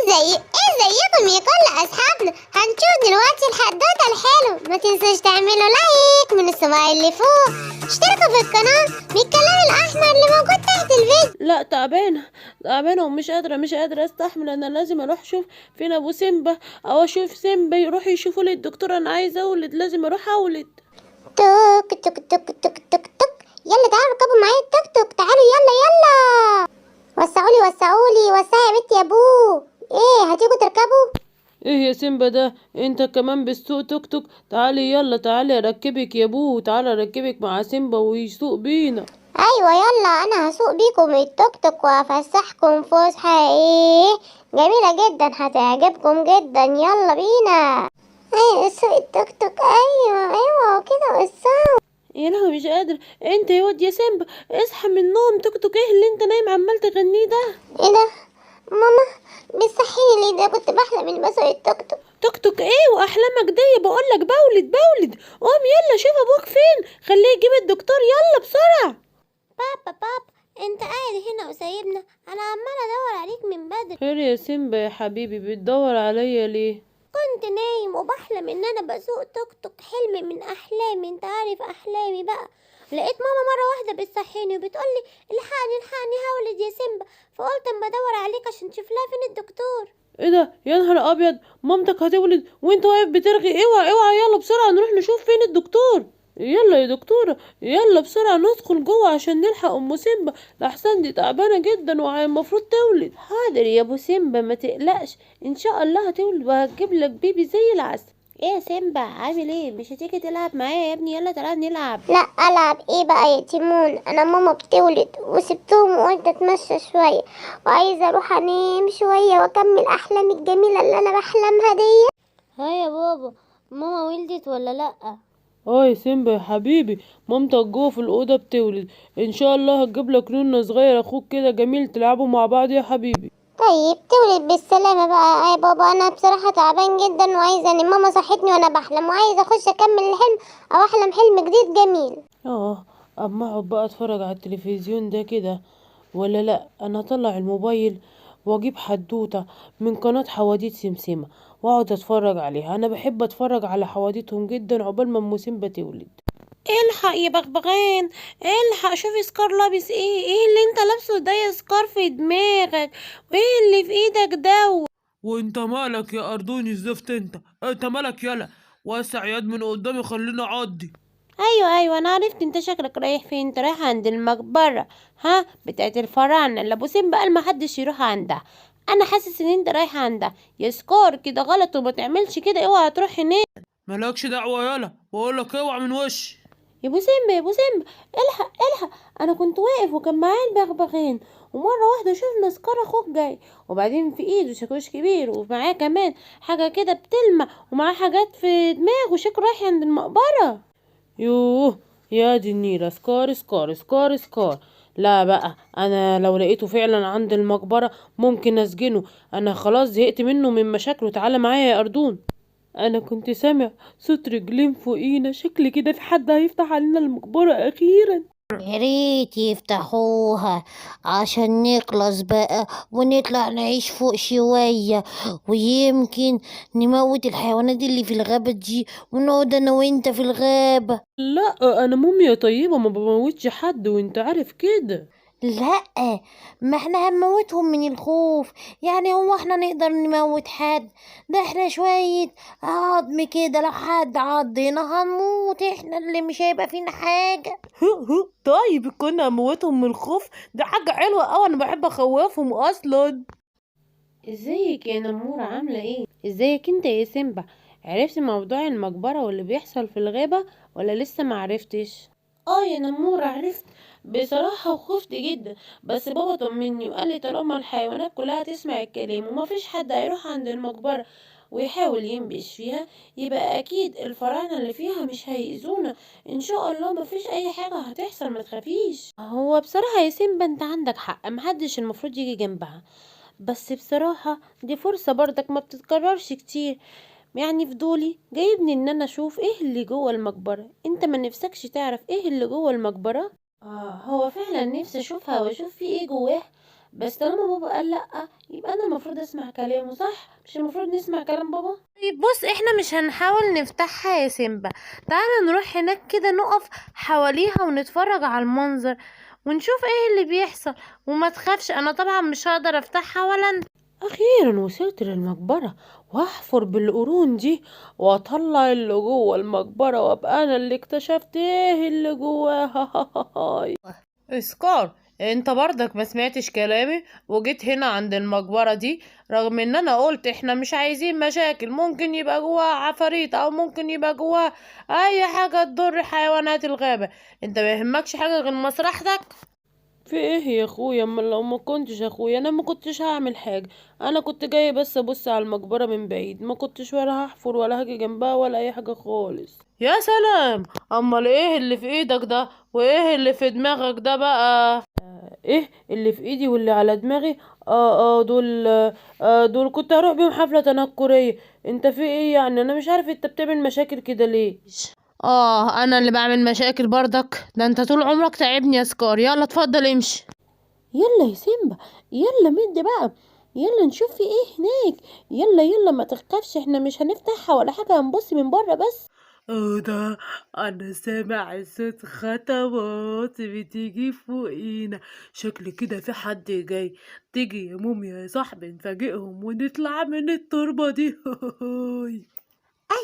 ازيكم يا كل اصحابنا. هنشوف دلوقتي الحدوته الحلو. ما تنسوش تعملوا لايك من الصباع اللي فوق، اشتركوا في القناه بالكلام الاحمر اللي موجود تحت الفيديو. لا، تعبانه ومش قادره استحمل. انا لازم اروح اشوف فين ابو سيمبا، او اشوف سيمبا يروح يشوفوا لي الدكتور. انا عايزه اولد، لازم اروح اولد. توك توك توك توك توك توك، يلا تعالوا اركبوا معايا التوك توك، تعالوا يلا. وسعولي يا بنتي يا ابوه. ايه هتيجوا تركبوا؟ ايه يا سيمبا ده، انت كمان بتسوق توك توك؟ تعالي يلا، تعالي اركبك يا ابوه، تعالي اركبك مع سيمبا ويسوق بينا. ايوه يلا، انا هسوق بيكم التوك توك وافسحكم فسحه ايه جميله جدا هتعجبكم جدا. يلا بينا. ايوه سوق التوك توك، ايوه كده قصة. يا لهوي مش قادر. انت يا واد يا سيمبا، اصحى من النوم. توك توك ايه اللي انت نايم عمال تغنيه ده؟ ايه ده ماما؟ بتصحيني ليه؟ ده كنت بحلم اني بسوق التوك توك. توك توك ايه واحلامك دي؟ بقولك بولد. قوم يلا شوف ابوك فين، خليه يجيب الدكتور، يلا بسرعه. بابا انت قاعد هنا وسايبنا؟ انا عماله ادور عليك من بدري. خير يا سيمبا يا حبيبي، بتدور عليا ليه؟ كنت نايم وبحلم ان انا بسوق توك توك، حلم من احلامي، انت عارف احلامي بقى. لقيت ماما مره واحده بتصحيني وبتقولي الحقني هولد يا سيمبا، فقلت اما ادور عليك عشان تشوف لها فين الدكتور. ايه ده يا نهار ابيض، مامتك هتولد وانت واقف بترغي؟ اوعى يلا بسرعه نروح نشوف فين الدكتور. يلا يا دكتوره، يلا بسرعه ندخل جوه عشان نلحق ام سيمبا، لحسن دي تعبانه جدا والمفروض تولد. حاضر يا ابو سيمبا ما تقلقش، ان شاء الله هتولد وهتجيب لك بيبي زي العسل. ايه يا سيمبا عامل ايه؟ مش هتيجي تلعب معايا يا ابني؟ يلا تعالى نلعب. لا العب ايه بقى يا تيمون، انا ماما بتولد وسبتهم وقلت اتمشى شويه، وعايزه اروح انام شويه واكمل احلامي الجميله اللي انا بحلمها دي. ها يا بابا، ماما ولدت ولا لأ؟ اه يا سيمبا يا حبيبي، مامتك جوه في الاوضه بتولد. ان شاء الله هتجيب لك نونة صغير اخوك كده جميل تلعبوا مع بعض يا حبيبي. طيب تولد بالسلامه بقى يا بابا، انا بصراحه تعبان جدا وعايزه انام. ماما صحتني وانا بحلم وعايزه اخش اكمل الحلم او احلم حلم جديد جميل. اما اقعد بقى اتفرج على التلفزيون ده كده ولا لا؟ انا اطلع الموبايل واجيب حدوته من قناه حواديت سمسمه واقعد اتفرج عليها. انا بحب اتفرج على حواديتهم جدا عقبال ما ام سيمبا تولد. الحق يا بغبغان، الحق شوف سكار لابس ايه اللي انت لابسه ده يا سكار في دماغك؟ وايه اللي في ايدك ده؟ وانت مالك يا اردوني الزفت؟ انت مالك؟ يلا وسع يد من قدامي خليني اعدي. ايوه انا عرفت انت شكلك رايح فين. انت رايح عند المقبره، ها، بتاعت الفراعنه اللي ابو سيمبا قال محدش يروح عندها. انا حاسس ان انت رايح عندها يا سكار، كده غلط وما تعملش كده، اوعى تروح هناك. مالكش دعوه يلا، بقول لك اوعى من وشي. يا ابو سيمبا الحق. انا كنت واقف وكان معايا البغبغان، ومره واحده شفنا سكار اخوك جاي، وبعدين في ايده شاكوش كبير ومعاه كمان حاجه كده بتلمع، ومعاه حاجات في دماغه، شكله رايح عند المقبره. يوه يا دي النيلة، سكار. لا بقى، انا لو لقيته فعلا عند المقبرة ممكن اسجنه. انا خلاص زهقت منه من مشاكله. تعالى معايا يا اردون. انا كنت سامع صوت رجلين فوقينا، شكل كده في حد هيفتح علينا المقبرة اخيرا. يا ريت يفتحوها عشان نخلص بقى ونطلع نعيش فوق شوية، ويمكن نموت الحيوانات اللي في الغابة دي ونقعد انا وانت في الغابة. لا انا موميا طيبة، ما بموتش حد وانت عارف كده. لا، ما احنا هنموتهم من الخوف. يعني هو احنا نقدر نموت حد؟ ده احنا شوية عظم كده، لو حد عضنا هنموت احنا، اللي مش هيبقى فينا حاجة. طيب كنا اموتهم من الخوف؟ ده حاجة حلوة اوي، انا بحب اخوفهم اصلا. ازيك يا نمورة، عاملة ايه؟ ازيك انت يا سيمبا؟ عرفت موضوع المقبرة واللي بيحصل في الغابة ولا لسه معرفتش؟ يا نمورة عرفت بصراحة، وخفت جدا، بس بابا طمني وقال لي طالما الحيوانات كلها تسمع الكلام ومفيش حد هيروح عند المقبرة ويحاول ينبش فيها، يبقى اكيد الفراعنة اللي فيها مش هيأذونا. ان شاء الله مفيش اي حاجة هتحصل، ما تخافيش. هو بصراحة يا سيمبا انت عندك حق، محدش المفروض يجي جنبها، بس بصراحة دي فرصة برضك ما بتتكررش كتير. يعني فضولي جايبني ان انا اشوف ايه اللي جوه المقبرة. انت ما نفسكش تعرف ايه اللي جوه المقبرة؟ هو فعلا نفسي اشوفها واشوف في ايه جواه، بس طالما بابا قال لأ يبقى أنا المفروض أسمع كلامه، صح؟ مش المفروض نسمع كلام بابا؟ طيب بص، احنا مش هنحاول نفتحها يا سيمبا. تعالى نروح هناك كده، نقف حواليها ونتفرج على المنظر ونشوف ايه اللي بيحصل. وما تخافش، انا طبعا مش هقدر افتحها ولا انت. أخيرا وصلت للمقبرة، وأحفر بالقرون دي وأطلع اللي جوه المقبرة وأبقى أنا اللي اكتشفت ايه اللي جواها. اسكار، انت برضك ما سمعتش كلامي وجيت هنا عند المقبرة دي، رغم ان انا قلت احنا مش عايزين مشاكل، ممكن يبقى جواها عفاريت او ممكن يبقى جواها اي حاجة تضر حيوانات الغابة. انت ما يهمكش حاجة غير مصلحتك. في ايه يا اخويا؟ اما لو ما كنتش اخويا انا ما كنتش هعمل حاجة. انا كنت جاي بس ابص على المقبرة من بعيد، ما كنتش ولا هحفر ولا هاجي جنبها ولا اي حاجة خالص. يا سلام، امال ايه اللي في ايدك ده وايه اللي في دماغك ده بقى؟ ايه اللي في ايدي واللي على دماغي؟ دول دول كنت هروح بيهم حفلة تنكرية. انت في ايه يعني؟ انا مش عارف انت بتعمل مشاكل كده ليه. انا اللي بعمل مشاكل برضك؟ ده انت طول عمرك تعبني يا سكار. يلا اتفضل امشي. يلا يا سيمبا، يلا مد بقى، يلا نشوف في ايه هناك. يلا يلا ما تخافش، احنا مش هنفتحها ولا حاجة، هنبص من بره بس. ده انا سامع صوت خطوات بتيجي فوقينا، شكل كده في حد جاي. تيجي يا موميا يا صاحبي نفاجئهم ونطلع من التربة دي.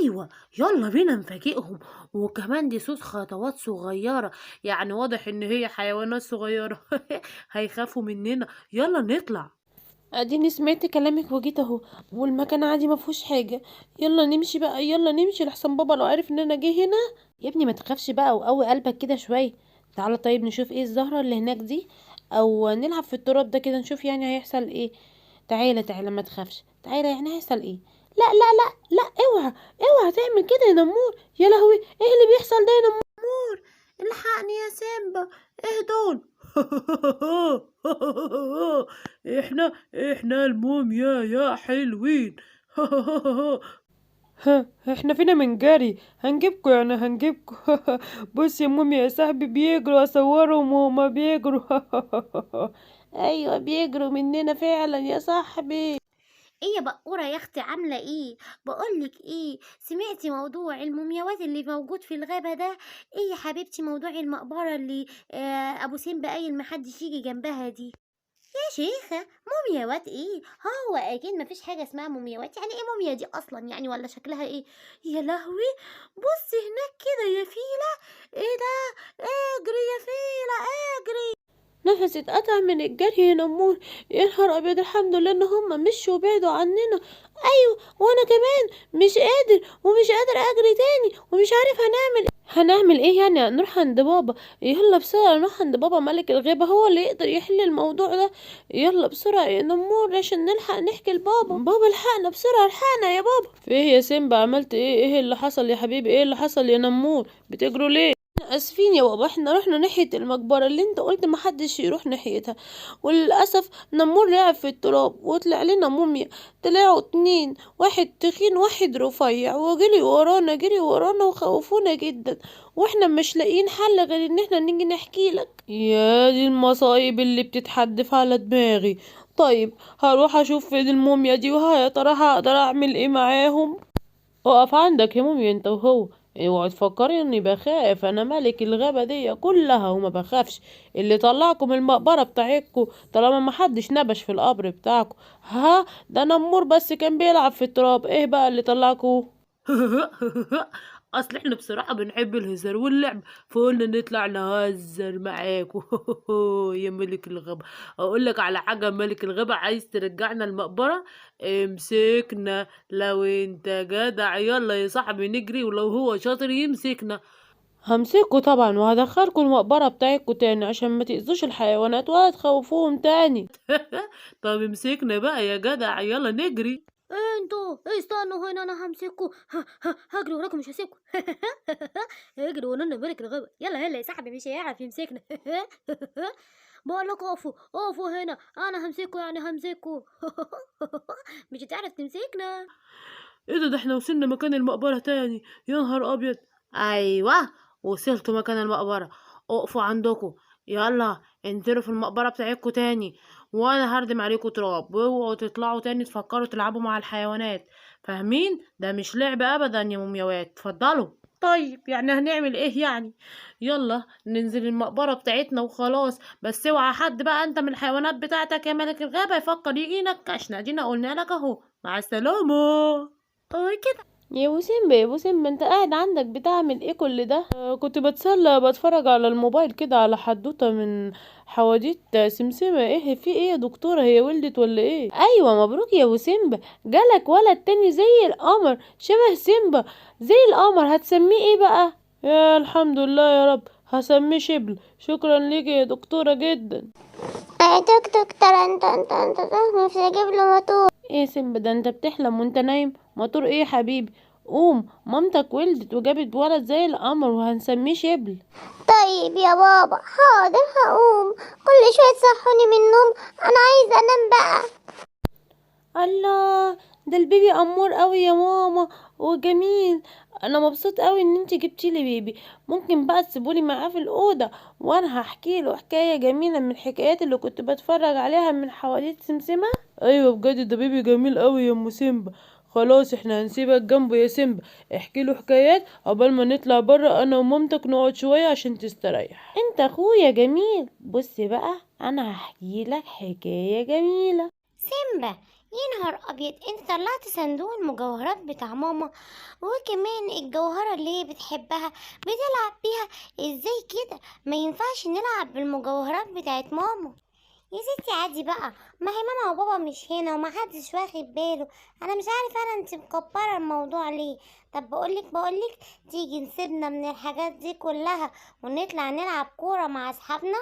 ايوه، يلا بينا نفاجئهم. وكمان دي صوت خطوات صغيرة، يعني واضح ان هي حيوانات صغيرة. هيخافوا مننا. يلا نطلع. اديني سمعت كلامك وجيت اهو، والمكان عادي ما فيهوش حاجه. يلا نمشي بقى، يلا نمشي لحسن بابا لو عارف ان انا جه هنا. يا ابني ما تخافش بقى وقوي قلبك كده شويه. تعالى طيب نشوف ايه الزهره اللي هناك دي، او نلعب في التراب ده كده نشوف يعني هيحصل ايه. تعالى تعالى ما تخافش، تعالى يعني هيحصل ايه. لا لا لا لا، اوعى اوعى تعمل كده يا نمور. يا لهوي، ايه اللي بيحصل ده يا نمور؟ الحقني يا سيمبا، ايه دول؟ احنا الموميا يا حلوين. ها، احنا فينا من جري هنجيبكوا يعني هنجيبكوا. بص يا موميا يا صاحبي بيجروا، اصورهم وهما بيجروا. ايوه بيجروا مننا فعلا يا صاحبي. ايه يا بقورة يا اختي، عاملة ايه؟ بقولك ايه، سمعتي موضوع المومياوات اللي موجود في الغابة ده؟ ايه يا حبيبتي موضوع المقبرة اللي ابو سيمبا قايل محدش يجي جنبها دي؟ يا شيخة، مومياوات ايه؟ هو اكيد مفيش حاجة اسمها مومياوات. يعني ايه موميا دي اصلا يعني؟ ولا شكلها ايه؟ يا لهوي، بصي هناك كده يا فيلة. ايه ده؟ اجري يا فيلة اجري. نفسي اتقطع من الجري يا نمور. يا نهار ابيض، الحمد لله ان هم مشوا وبعدوا عننا. ايوه، وانا كمان مش قادر ومش قادر اجري تاني ومش عارف هنعمل ايه يعني. هنروح عند بابا. يلا بسرعة نروح عند بابا ملك الغابة، هو اللي يقدر يحل الموضوع ده. يلا بسرعة يا نمور عشان نلحق نحكي لبابا. بابا الحقنا بسرعة، الحقنا يا بابا. في ايه يا سيمبا؟ عملت ايه؟ ايه اللي حصل يا حبيبي؟ ايه اللي حصل يا نمور؟ بتجروا ليه؟ اسفين يا بابا، احنا رحنا ناحية المقبرة اللي انت قلت محدش يروح ناحيتها، وللأسف نمور لعب في التراب وطلع لنا موميا. طلعوا اتنين، واحد تخين واحد رفيع، جري ورانا وخوفونا جدا، واحنا مش لاقيين حل غير ان احنا نيجي نحكي لك. يا دي المصايب اللي بتتحدف على دماغي. طيب هروح اشوف فين الموميا دي، وها يا ترى هقدر اعمل ايه معاهم. اقف عندك يا موميا انت وهو، اوعى تفكري اني بخاف. انا ملك الغابة دي كلها وما بخافش. اللي طلعكم المقبرة بتاعتكم طالما ما حدش نبش في القبر بتاعكم. ها، ده نمور بس كان بيلعب في التراب. ايه بقى اللي طلعكم؟ اصل احنا بصراحة بنحب الهزار واللعب، فقلنا نطلع نهزر معاكم. يا ملك الغابة، اقول لك على حاجة. ملك الغابة عايز ترجعنا المقبرة، امسكنا. لو انت جدع يلا يا صاحبي نجري، ولو هو شاطر يمسكنا. همسكوا طبعا وهدخلكوا المقبرة بتاعتكوا تاني عشان ما تأذوش الحيوانات ولا تخوفوهم تاني. طب امسكنا بقى يا جدع، يلا نجري. انتوا استنوا هنا، انا همسكوا. هجري وراكم مش هسيبكم. اجري ورانا ملك الغابة. يلا يلا يا صاحبي، مش هيعرف يمسكنا. بقول لك اقفوا اقفوا هنا، انا همسكوا يعني همسكوا. مش هتعرف تمسكنا. ايه ده احنا وصلنا مكان المقبرة تاني. يا نهار ابيض. ايوه، وصلتوا مكان المقبرة. اقفوا عندكم، يلا انزلوا في المقبرة بتاعتكم تاني. وانا هردم عليكم تراب، واوعوا تطلعوا تاني تفكروا تلعبوا مع الحيوانات، فاهمين؟ ده مش لعب ابدا يا مومياوات، اتفضلوا. طيب يعني هنعمل ايه يعني؟ يلا ننزل المقبرة بتاعتنا وخلاص، بس اوعى حد بقى انت من الحيوانات بتاعتك يا ملك الغابة يفكر يجي ينكشنا، ادينا قلنا لك اهو، مع السلامة. اه كده. يا ابو سيمبا يا ابو سيمبا، انت قاعد عندك بتعمل ايه كل ده؟ كنت بتسلى بتفرج على الموبايل كده على حدوتة من حواديت سمسمة. ايه في ايه يا دكتورة، هي ولدت ولا ايه؟ ايوه مبروك يا ابو سيمبا، جالك ولد تاني زي القمر، شبه سيمبا زي القمر. هتسميه ايه بقى؟ يا الحمد لله يا رب، هسميه شبل. شكرا ليكي يا دكتورة جدا. توك توك ترى انت نفسي اجيب له موتور. ايه سيمبا ده، انت بتحلم وانت نايم؟ موتور ايه يا حبيبي؟ قوم، مامتك ولدت وجابت ولد زي القمر وهنسميه شبل. طيب يا بابا حاضر هقوم، كل شويه تصحوني من النوم، انا عايزه انام بقى. الله، ده البيبي امور قوي يا ماما وجميل. انا مبسوط قوي ان انت جبتي لي بيبي. ممكن بقى تسيبولي معاه في الاوضه وانا هحكي له حكايه جميله من الحكايات اللي كنت بتفرج عليها من حواديت سمسمه؟ ايوه بجد ده بيبي جميل قوي يا ام سيمبا. خلاص احنا هنسيبك جنبه يا سيمبا، احكي له حكايات قبل ما نطلع بره انا ومامتك نقعد شويه عشان تستريح. انت اخويا جميل. بص بقى، انا هحكي لك حكايه جميله. سيمبا، يا نهار ابيض، انت طلعت صندوق المجوهرات بتاع ماما، وكمان الجوهره اللي هي بتحبها بتلعب بيها. ازاي كده؟ ما ينفعش نلعب بالمجوهرات بتاعت ماما. يا ستي عادي بقى، ما هي ماما وبابا مش هنا ومحدش واخد باله. انا مش عارفه انت مكبره الموضوع ليه. طب بقولك تيجي نسيبنا من الحاجات دي كلها ونطلع نلعب كوره مع اصحابنا.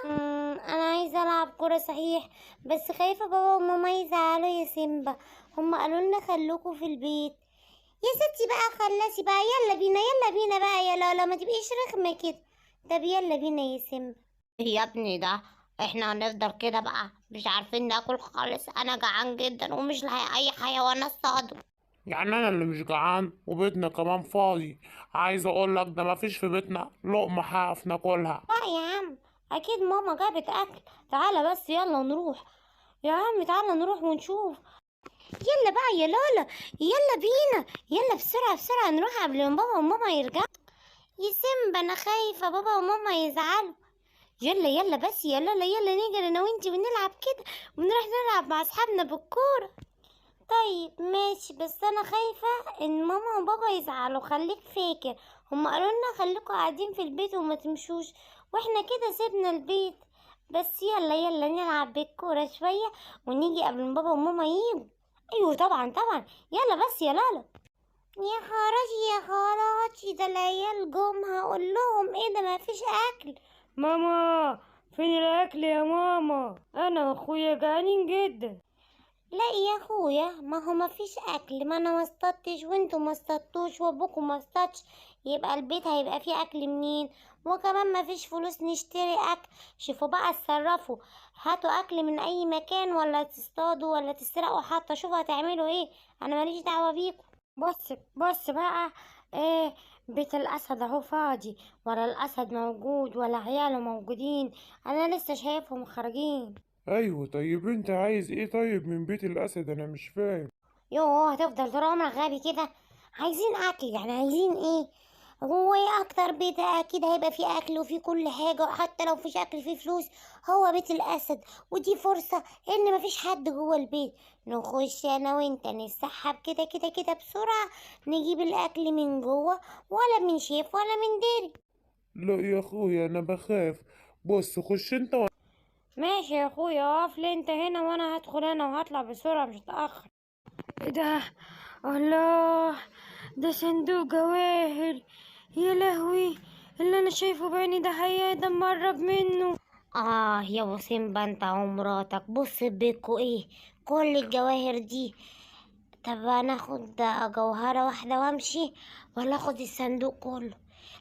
انا عايزه العب كوره صحيح، بس خايفه بابا وماما يزعلوا يا سيمبا. هما قالوا لنا خلوكوا في البيت. يا ستي بقى خلصي بقى، يلا بينا بقى يا لالا، ما تبقيش رخمه كده. طب يلا بينا يا سيمبا. يا ابني ده احنا هنفضل كده بقى مش عارفين ناكل خالص؟ انا جعان جدا ومش لاقي اي حيوان اصطاده. يعني انا اللي مش جعان وبيتنا كمان فاضي؟ عايز اقول لك ده مفيش في بيتنا لقمة حاف ناكلها. لا يا عم، اكيد ماما جابت اكل. تعالى بس يلا نروح، يا عم تعالى نروح ونشوف. يلا بقى يا لالا، يلا بينا، يلا بسرعة بسرعة نروح قبل ما بابا وماما يرجعوا. يا سيمبا انا خايفة بابا وماما يزعلوا. يلا بس يا لالا، يلا نجري انا وانتي ونلعب كده، ونروح نلعب مع اصحابنا بالكورة. طيب ماشي، بس انا خايفة ان ماما وبابا يزعلوا. خليك فاكر، هما قالوا لنا خليكوا قاعدين في البيت وما تمشوش، واحنا كده سيبنا البيت. بس يلا نلعب بالكورة شوية ونيجي قبل ما بابا وماما يجوا. ايوه طبعا، يلا بس يا لالا. يا خراشي ده العيال جم، هقول لهم ايه ده؟ مفيش اكل. ماما فين الاكل يا ماما؟ انا واخويا جعانين جدا. لا يا اخويا، ما هو مفيش اكل، ما انا ما اصطدتش وانتوا ما اصطدتوش وابوكوا ما اصطادش، يبقى البيت هيبقى فيه اكل منين؟ وكمان مفيش فلوس نشتري اكل. شوفوا بقى اتصرفوا، هاتوا اكل من اي مكان، ولا تصطادوا ولا تسرقوا حتى، شوفوا هتعملوا ايه، انا ماليش دعوه بيكم. بص بقى، ايه، بيت الاسد اهو فاضي، ولا الاسد موجود ولا عياله موجودين، انا لسه شايفهم خارجين. ايوه طيب انت عايز ايه طيب من بيت الاسد؟ انا مش فاهم. يوه، هتفضل طول عمرك غبي كده؟ عايزين اكل يعني، عايزين ايه؟ هو ايه اكتر بيت اكيد هيبقى فيه اكل وفيه كل حاجة، وحتى لو فيش اكل فيه فلوس. هو بيت الاسد، ودي فرصة ان مفيش حد جوه البيت، نخش انا وانت نسحب كده بسرعة، نجيب الاكل من جوه، ولا من شيف ولا من ديري. لا يا اخويا انا بخاف. بص خش انت ماشي يا اخويا، اقف لي انت هنا وانا هدخل انا وهطلع بسرعة مش هتأخر. ايه ده؟ الله، ده صندوق جواهر. يا لهوي، اللي انا شايفه بعيني ده حقيقة، ده مقرب منه. يا ابو سيمبا انت ومراتك، بص بيكوا ايه كل الجواهر دي. طب انا اخد جوهرة واحدة وامشي، ولا اخد الصندوق كله؟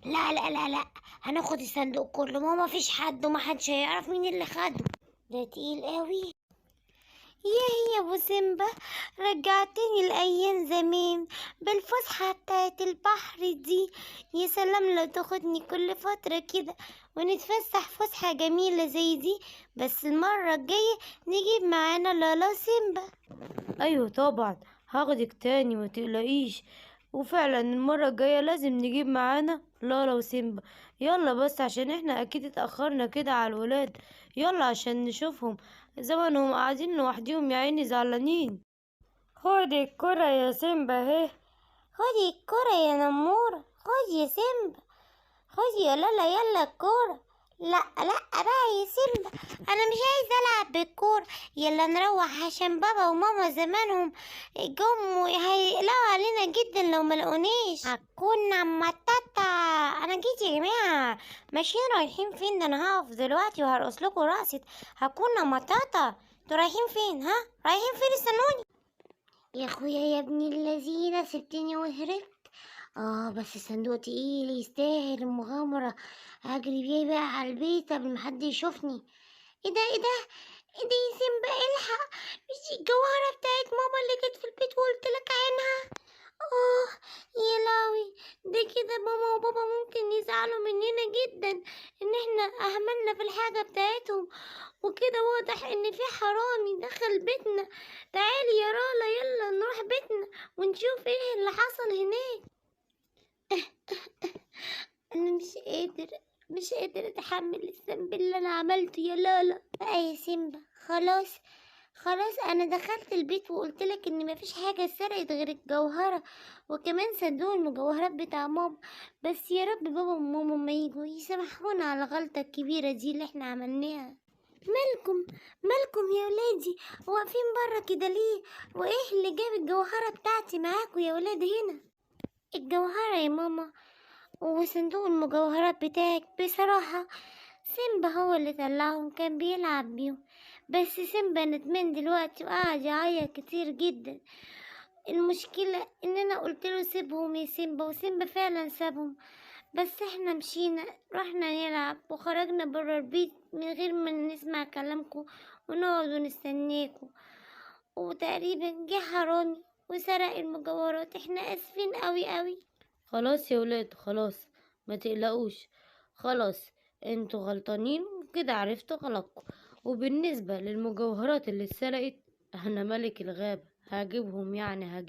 لا، هناخد الصندوق كله، ما فيش حد ومحدش هيعرف مين اللي خده. ده تقيل قوي. يا ابو سيمبا، رجعتني لايام زمان بالفسحه بتاعت البحر دي. يا سلام لو تاخدني كل فتره كده ونتفسح فسحه جميله زي دي، بس المره الجايه نجيب معانا لالا سيمبا. ايوه طبعا، هاخدك تاني ما تقلقيش. وفعلا المرة الجاية لازم نجيب معانا لالا وسيمبا. يلا بس عشان احنا اكيد اتأخرنا كده على الولاد. يلا عشان نشوفهم، زمانهم قاعدين لوحديهم يا عيني زعلانين. خد الكرة يا سيمبا اهي. خدي الكرة يا نمورة، خدي يا سيمبا، خدي يا لالا يلا الكورة. لا بقى يا سيمبا، انا مش عايزه العب بالكورة. يلا نروح عشان بابا وماما زمانهم جم هيقلقوا علينا جدا لو ملقونيش. هكون متاتا. انا جيت يا جماعه، ماشيين رايحين فين؟ ده انا هقف دلوقتي وهرقص لكم رقصه هكون متاتا. انتوا رايحين فين؟ ها رايحين فين؟ استنوني يا اخويا يا ابن اللذينه، سبتني وهربت. بس الصندوق تقيل يستاهل المغامرة. هجري بيه بقى على البيت قبل ما حد يشوفني. ايه ده يا سيمبا الحق، مش دي الجوهرة بتاعت ماما اللي كانت في البيت وقلت لك عنها؟ اه يا لاوي، ده كده ماما وبابا ممكن يزعلوا مننا جدا ان احنا اهملنا في الحاجة بتاعتهم، وكده واضح ان في حرامي دخل بيتنا. تعالي يا رالا يلا نروح بيتنا ونشوف ايه اللي حصل هناك. انا مش قادر اتحمل الذنب اللي انا عملته يا لالا بقى يا سيمبا. خلاص انا دخلت البيت وقلت لك ان مفيش حاجه اتسرقت غير الجوهره وكمان صندوق المجوهرات بتاع ماما. بس يا رب بابا وماما ما يجوا يسامحونا على الغلطه الكبيره دي اللي احنا عملناها. مالكم يا ولادي واقفين بره كده ليه؟ وايه اللي جاب الجوهره بتاعتي معاكم يا ولاد هنا؟ الجوهره يا ماما وصندوق المجوهرات بتاعك بصراحة سيمبا هو اللي طلعهم، كان بيلعب بيهم. بس سيمبا ندمان دلوقتي وقعد يعيط كتير جدا. المشكلة ان انا قلت له سيبهم يا سيمبا، وسيمبا فعلا سابهم. بس احنا مشينا رحنا نلعب وخرجنا برا البيت من غير ما نسمع كلامكم ونقعد ونستناكم، وتقريبا جه حرامي وسرق المجوهرات. احنا اسفين قوي. خلاص يا ولاد خلاص، ما تقلقوش. خلاص انتوا غلطانين وكده عرفتوا غلطكم. وبالنسبة للمجوهرات اللي اتسرقت، انا ملك الغابة هجيبهم، يعني هجيب